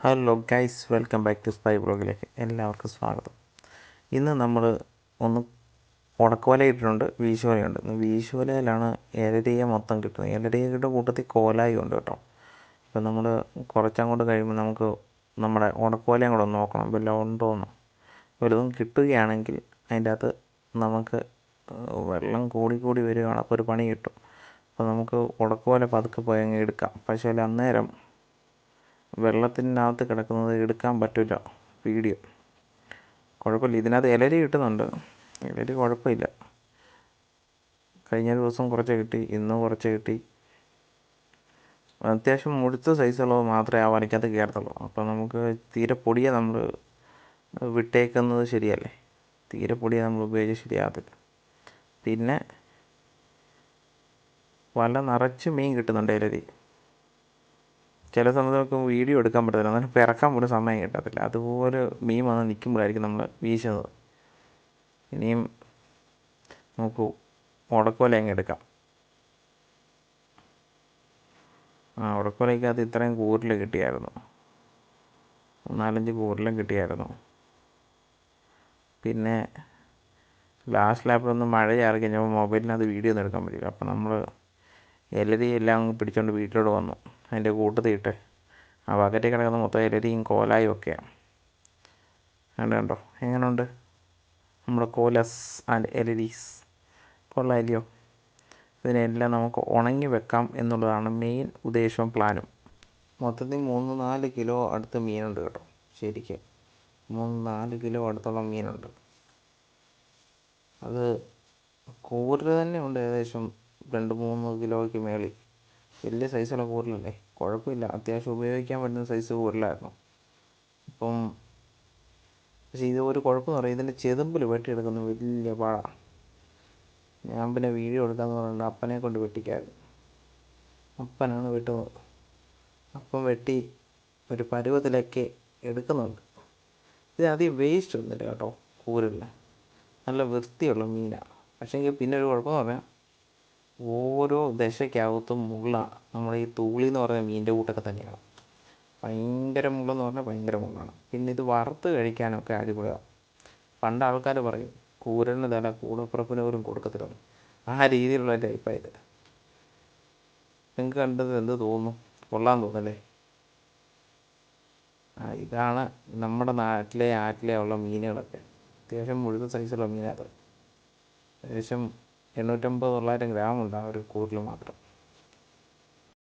Hello guys, welcome back to spy ബ്ലോഗിലേക്ക് എല്ലാവർക്കും സ്വാഗതം. ഇന്ന് നമ്മൾ ഒന്ന് ഉടക്കോല ഇട്ടിട്ടുണ്ട്, വീശുവലയുണ്ട്. വീശുവലയിലാണ് ഇരടിയെ മൊത്തം കിട്ടുന്നത്. ഇരടിയെ കിട്ടുന്ന കൂട്ടത്തിൽ കോലായി ഉണ്ട് കേട്ടോ. ഇപ്പം നമ്മൾ കുറച്ചങ്ങോട്ട് കഴിയുമ്പോൾ നമുക്ക് നമ്മുടെ ഉടക്കോലയും കൂടെ ഒന്ന് നോക്കണം, വല്ലതും ഉണ്ടോയെന്ന്. വല്ലതും കിട്ടുകയാണെങ്കിൽ അതിൻ്റെ അകത്ത് നമുക്ക് വെള്ളം കൂടി വരികയാണ്, അപ്പോൾ ഒരു പണി കിട്ടും. അപ്പോൾ നമുക്ക് ഉടക്കോല പതുക്കെ പോയി അങ്ങ് എടുക്കാം. പക്ഷേ അന്നേരം വെള്ളത്തിനകത്ത് കിടക്കുന്നത് എടുക്കാൻ പറ്റില്ല. വീഡിയോ കുഴപ്പമില്ല, ഇതിനകത്ത് ഇലരി കിട്ടുന്നുണ്ട്. ഇലരി കുഴപ്പമില്ല. കഴിഞ്ഞ ദിവസം കുറച്ച് കിട്ടി, ഇന്ന് കുറച്ച് കിട്ടി. അത്യാവശ്യം മുഴുത്ത സൈസുള്ളത് മാത്രമേ ആ വലയ്ക്കകത്ത് കയറത്തുള്ളൂ. അപ്പോൾ നമുക്ക് തീരെ പൊടിയെ നമ്മൾ വിട്ടേക്കുന്നത് ശരിയല്ലേ. തീരെ പൊടിയെ നമ്മൾ ഉപയോഗിച്ച് ശരിയാകത്തില്ല. പിന്നെ വല നിറച്ച് മീൻ കിട്ടുന്നുണ്ട് ഇലരി. ചില സമയത്ത് നമുക്ക് വീഡിയോ എടുക്കാൻ പറ്റത്തില്ല, അങ്ങനെ പിറക്കാൻ പോലും സമയം കിട്ടത്തില്ല. അതുപോലെ മീൻ വന്ന് നിൽക്കുമ്പോഴായിരിക്കും നമ്മൾ വീശുന്നത്. ഇനിയും നമുക്ക് ഉടക്കോല അങ്ങ് എടുക്കാം. ഉടക്കോലയ്ക്കകത്ത് ഇത്രയും കൂരിൽ കിട്ടിയായിരുന്നു, 4-5 കൂരിലും കിട്ടിയായിരുന്നു. പിന്നെ ലാസ്റ്റ് ലാപ്പിലൊന്ന് മഴ ചാറി കഴിഞ്ഞപ്പോൾ മൊബൈലിനകത്ത് വീഡിയോ ഒന്നും എടുക്കാൻ പറ്റില്ല. അപ്പോൾ നമ്മൾ ഇലരി എല്ലാം അങ്ങ് പിടിച്ചുകൊണ്ട് വീട്ടിലോട്ട് വന്നു. അതിൻ്റെ കൂട്ടത്തിട്ട് ആ ബക്കറ്റിൽ കിടക്കുന്ന മൊത്തം ഇലരിയും കോലായും ഒക്കെയാണ്. കണ്ടോ എങ്ങനെയുണ്ട് നമ്മുടെ കോലസ് ആൻഡ് എലരീസ്? കൊള്ളാമല്ലയോ? ഇതിനെല്ലാം നമുക്ക് ഉണങ്ങി വെക്കാം എന്നുള്ളതാണ് മെയിൻ ഉദ്ദേശവും പ്ലാനും. മൊത്തത്തിൽ 3-4 കിലോ അടുത്ത് മീനുണ്ട് കേട്ടോ. ശരിക്കും 3-4 കിലോ അടുത്തോളം മീനുണ്ട്. അത് കൂരിൽ തന്നെ ഉണ്ട്, ഏകദേശം 2-3 കിലോയ്ക്ക് മേളിൽ. വലിയ സൈസുള്ള കൂരിലല്ലേ, കുഴപ്പമില്ല. അത്യാവശ്യം ഉപയോഗിക്കാൻ പറ്റുന്ന സൈസ് കൂരിലായിരുന്നു. അപ്പം പക്ഷേ ഇത് ഒരു കുഴപ്പമെന്ന് പറയുന്നത് ഇതിൻ്റെ ചെതുമ്പിൽ വെട്ടിയെടുക്കുന്നത് വലിയ പാടാണ്. ഞാൻ പിന്നെ വീഡിയോ എടുക്കാമെന്ന് പറഞ്ഞിട്ട് അപ്പനെ കൊണ്ട് വെട്ടിക്കായിരുന്നു. അപ്പനാണ് വെട്ടുന്നത്. അപ്പം വെട്ടി ഒരു പരുവത്തിലൊക്കെ എടുക്കുന്നുണ്ട്. ഇത് അധികം വേസ്റ്റ് ഒന്നുമില്ല കേട്ടോ. കൂരിൽ നല്ല വൃത്തിയുള്ള മീനാണ്. പക്ഷേ പിന്നെ ഒരു കുഴപ്പമെന്ന് പറഞ്ഞാൽ ഓരോ ദശയ്ക്കകത്തും മുള്ളാണ്. നമ്മുടെ ഈ തൂളി എന്ന് പറയുന്ന മീനിൻ്റെ കൂട്ടൊക്കെ തന്നെയാണ്. ഭയങ്കര മുള്ളെന്ന് പറഞ്ഞാൽ ഭയങ്കര മുള്ളാണ്. പിന്നെ ഇത് വറുത്ത് കഴിക്കാനൊക്കെ അടിപൊളിയാണ്. പണ്ട് ആൾക്കാർ പറയും കൂരലിന് തല കൂടപ്പിറപ്പിന് പോലും കൊടുക്കത്തില്ല. ആ രീതിയിലുള്ള ടൈപ്പാണ് ഇത്. നിങ്ങൾക്ക് കണ്ടത് എന്ത് തോന്നുന്നു? കൊള്ളാൻ തോന്നല്ലേ? ഇതാണ് നമ്മുടെ ആറ്റിലെ ഉള്ള മീനുകളൊക്കെ. അത്യാവശ്യം മുഴുത്ത സൈസുള്ള മീനാണ്. ഏകദേശം 850-900 ഗ്രാമുണ്ട് ആ ഒരു കൂരിൽ മാത്രം.